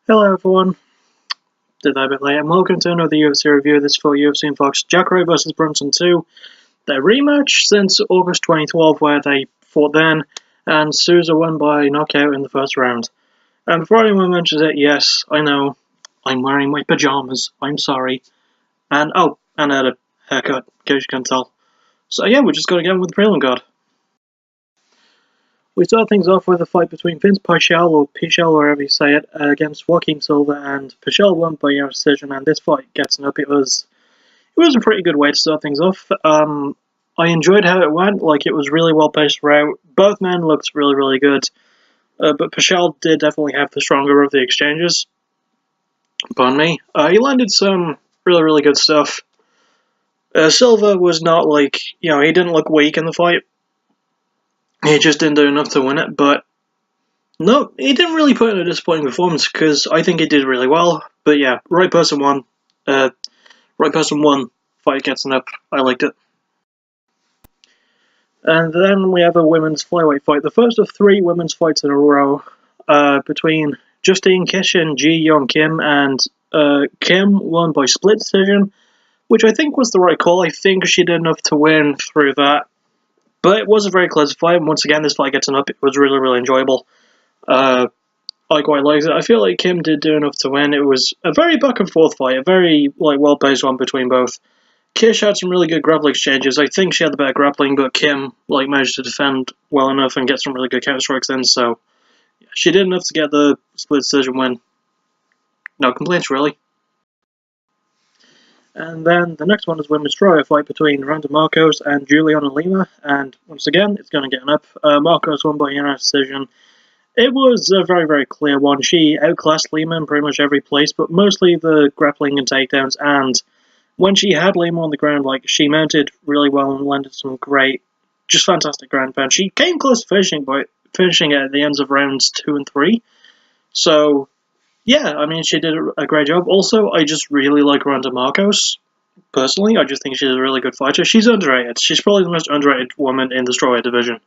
Hello everyone, did that a bit late, and welcome to another UFC review. This for UFC On Fox, Jacare vs Brunson 2, their rematch since August 2012 where they fought then, and Souza won by knockout in the first round. And before anyone mentions it, yes, I know, I'm wearing my pyjamas, I'm sorry. And and I had a haircut, in case you can tell. So yeah, we're just gonna get on with the prelim card. We start things off with a fight between Vince Pichel, or Pichel, wherever you say it, against Joaquin Silva, and Pichel won by your decision, and this fight gets up. It was a pretty good way to start things off. I enjoyed how it went, like it was really well paced throughout. Both men looked really, really good, but Pichel did definitely have the stronger of the exchanges. Pardon me. He landed some really, really good stuff. Silva was not like, he didn't look weak in the fight. He just didn't do enough to win it, but no, he didn't really put in a disappointing performance because I think he did really well. But yeah, right person won. Fight gets up. I liked it. And then we have a women's flyweight fight. The first of 3 women's fights in a row between Justine Kishin, Ji Young Kim, and Kim won by split decision, which I think was the right call. I think she did enough to win through that. But it was a very close fight, and once again, this fight gets up. It was really, really enjoyable. I quite liked it. I feel like Kim did do enough to win. It was a very back and forth fight, a very well-paced one between both. Kish had some really good grapple exchanges. I think she had the better grappling, but Kim managed to defend well enough and get some really good counter strikes in. So yeah, she did enough to get the split decision win. No complaints, really. And then the next one is women's trio fight between Randa Marcos and Juliana Lima. And once again, it's going to get up. Marcos won by unanimous decision. It was a very, very clear one. She outclassed Lima in pretty much every place, but mostly the grappling and takedowns. And when she had Lima on the ground, she mounted really well and landed some great, just fantastic ground pound. She came close to finishing at the ends of rounds 2 and 3. So yeah, I mean, she did a great job. Also, I just really like Randa Marcos. Personally, I just think she's a really good fighter. She's underrated. She's probably the most underrated woman in the strawweight division.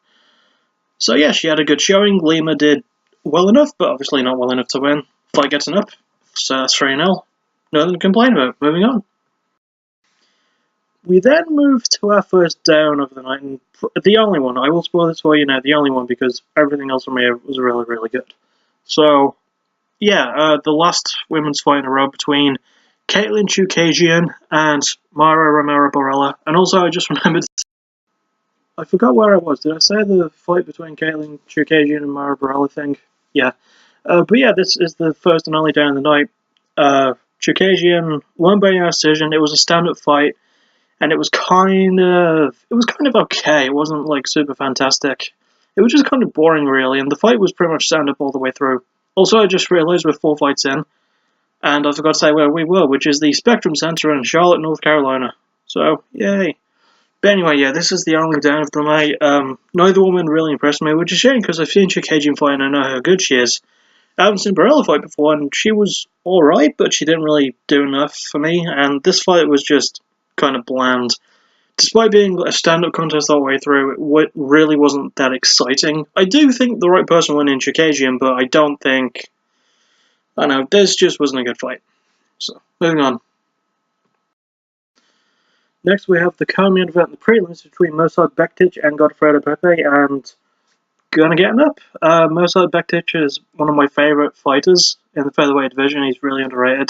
So yeah, she had a good showing. Lima did well enough, but obviously not well enough to win. Fight gets up. So that's 3-0. Nothing to complain about. Moving on. We then move to our first down of the night, and the only one. I will spoil this for you now. The only one, because everything else from here was really, really good. So yeah, the last women's fight in a row between Caitlin Chukagian and Mara Romero Borella. And also, I just remembered, I forgot where I was. Did I say the fight between Caitlin Chukagian and Mara Borella thing? Yeah. But yeah, this is the first and only down of the night. Chukagian won by a decision. It was a stand-up fight, and it was kind of okay. It wasn't super fantastic. It was just kind of boring, really, and the fight was pretty much stand-up all the way through. Also, I just realised we're 4 fights in, and I forgot to say where we were, which is the Spectrum Center in Charlotte, North Carolina. So, yay. But anyway, yeah, this is the only down of the night. Neither woman really impressed me, which is a shame, because I've seen Chukagian fight and I know how good she is. I haven't seen Borella fight before, and she was alright, but she didn't really do enough for me, and this fight was just kind of bland. Despite being a stand-up contest all the way through, it really wasn't that exciting. I do think the right person won in Chukagian, but I don't think... I don't know, this just wasn't a good fight. So, moving on. Next we have the co-main event in the prelims between Mirsad Bektic and Godofredo Pepe, and gonna get up. Mirsad Bektic is one of my favourite fighters in the featherweight division. He's really underrated.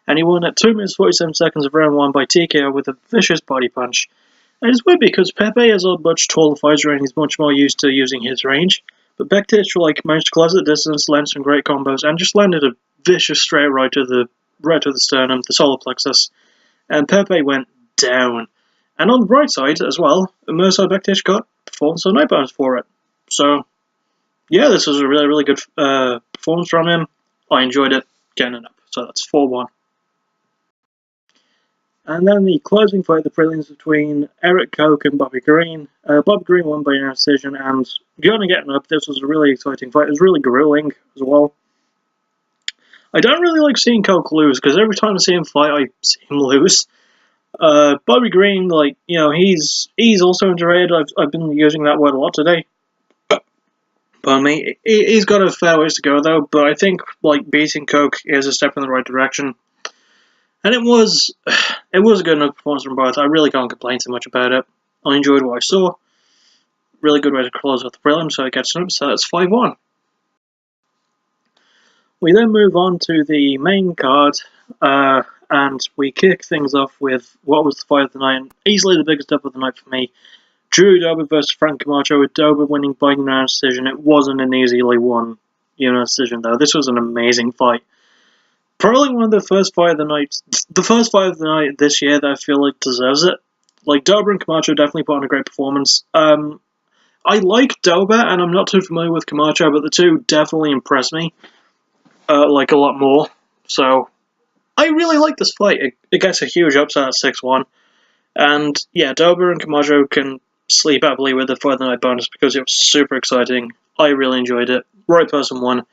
And he won at 2 minutes 47 seconds of round 1 by TKO with a vicious body punch. And it's weird because Pepe is a much taller fighter and he's much more used to using his range. But Bektic managed to close the distance, land some great combos, and just landed a vicious straight right to the sternum, the solar plexus. And Pepe went down. And on the bright side as well, Mirsad Bektic got performance of night bonus for it. So yeah, this was a really, really good performance from him. I enjoyed it, getting it up. So that's 4-1. And then the closing fight, the prelims between Eric Koch and Bobby Green. Bobby Green won by a decision, and going to get up. This was a really exciting fight. It was really grueling as well. I don't really like seeing Koch lose, because every time I see him fight, I see him lose. Bobby Green, he's also underrated. I've been using that word a lot today. Pardon me. He's got a fair ways to go though, but I think like beating Coke is a step in the right direction. And it was a good enough performance from both. I really can't complain too much about it. I enjoyed what I saw. Really good way to close off the prelim, so it gets an up, so that's 5-1. We then move on to the main card, and we kick things off with what was the fight of the night, and easily the biggest up of the night for me. Drew Dober versus Frank Camacho, with Dober winning by unanimous decision. It wasn't an easily won unanimous decision, though. This was an amazing fight. Probably one of the first fight of the night this year that I feel like deserves it. Like, Dober and Camacho definitely put on a great performance. I like Dober, and I'm not too familiar with Camacho, but the two definitely impressed me, like, a lot more. So, I really like this fight. It gets a huge upset at 6-1. And, yeah, Dober and Camacho can sleep happily with the fight of the night bonus because it was super exciting. I really enjoyed it. Right person won.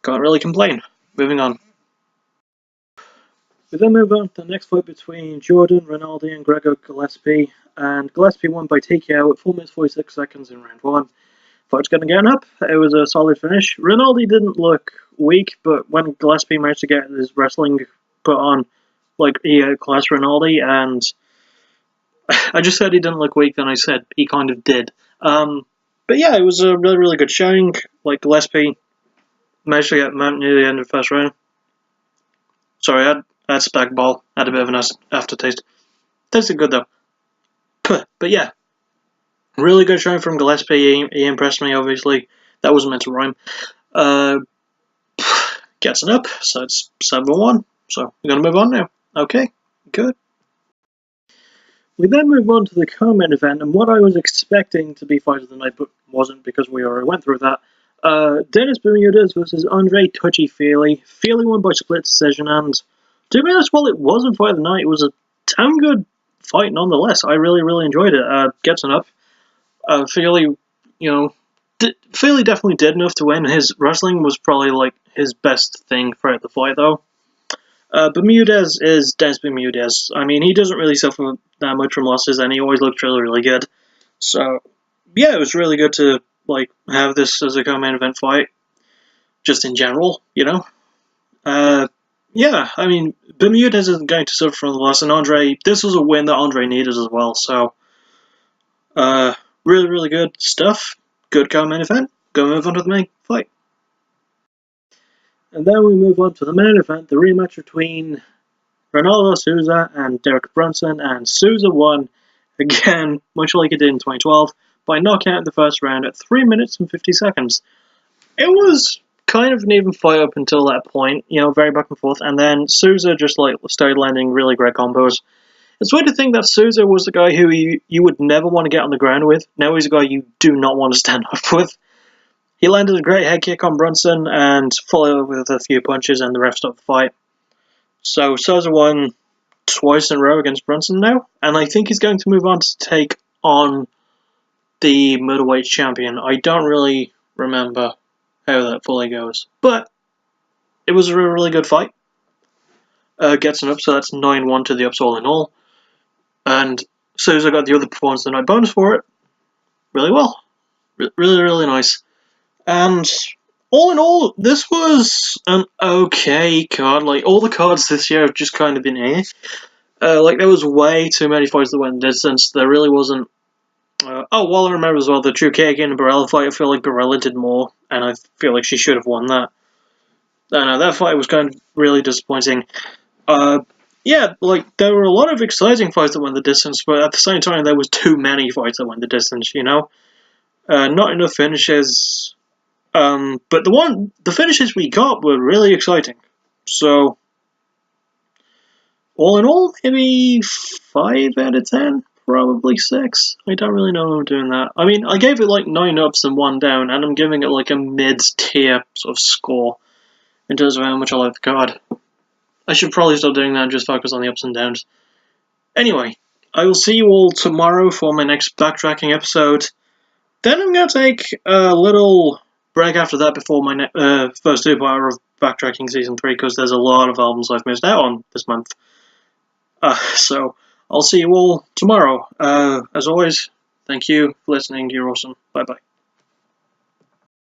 Can't really complain. Moving on. We then move on to the next fight between Jordan Ronaldo and Gregor Gillespie, and Gillespie won by TKO at 4 minutes 46 seconds in round 1. Fight's going to get up. It was a solid finish. Ronaldo didn't look weak, but when Gillespie managed to get his wrestling put on, like, he outclassed Ronaldo, and I just said he didn't look weak, then I said he kind of did. But yeah, it was a really, really good showing. Like, Gillespie managed to get near the end of the first round. Sorry, I had spag ball. Had a bit of an aftertaste. Tasted good though. But yeah, really good showing from Gillespie. He impressed me. Obviously, that wasn't meant to rhyme. Gets an up, so it's 7-1. So we're gonna move on now. Okay, good. We then move on to the co-main event, and what I was expecting to be fight of the night, but wasn't because we already went through that. Dennis Bermudez versus Andre Touchy Feely. Feely won by split decision, and to be honest, while it wasn't fight of the night, it was a damn good fight nonetheless. I really, really enjoyed it. Gets an up. Feely, Feely definitely did enough to win. His wrestling was probably like his best thing throughout the fight, though. Bermudez is Dennis Bermudez. I mean, he doesn't really suffer that much from losses, and he always looked really, really good. So, yeah, it was really good to like have this as a co-main event fight, just in general, Yeah, I mean, Bermudez isn't going to suffer from the loss, and this was a win that Andre needed as well, so, really, really good stuff. Good co-main event. Go move on to the main fight. And then we move on to the main event, the rematch between Ronaldo Souza and Derek Brunson, and Souza won, again, much like he did in 2012, by knockout in the first round at 3 minutes and 50 seconds. It was kind of an even fight up until that point, very back and forth, and then Souza just started landing really great combos. It's weird to think that Souza was the guy who you would never want to get on the ground with. Now he's a guy you do not want to stand up with. He landed a great head kick on Brunson and followed up with a few punches, and the ref stopped the fight. So Souza won twice in a row against Brunson now, and I think he's going to move on to take on the middleweight champion. I don't really remember how that fully goes, but it was a really, really good fight. Gets an up, so that's 9-1 to the ups all in all. And Souza got the other performance of the night bonus for it. Really well. Really, really nice. And all in all, this was an okay card. Like, all the cards this year have just kind of been eh. There was way too many fights that went distance. There really wasn't. While I remember as well, the Jacare and Barella fight, I feel like Barella did more, and I feel like she should have won that. That fight was kind of really disappointing. There were a lot of exciting fights that went the distance, but at the same time, there was too many fights that went the distance, Not enough finishes. But the finishes we got were really exciting. So, all in all, maybe 5 out of 10, probably 6. I don't really know how I'm doing that. I mean, I gave it like 9 ups and 1 down, and I'm giving it like a mid-tier sort of score in terms of how much I like the card. I should probably stop doing that and just focus on the ups and downs. Anyway, I will see you all tomorrow for my next backtracking episode. Then I'm going to take a little break after that before my first 2-part of backtracking season 3, because there's a lot of albums I've missed out on this month. So I'll see you all tomorrow. As always, thank you for listening. You're awesome. Bye bye.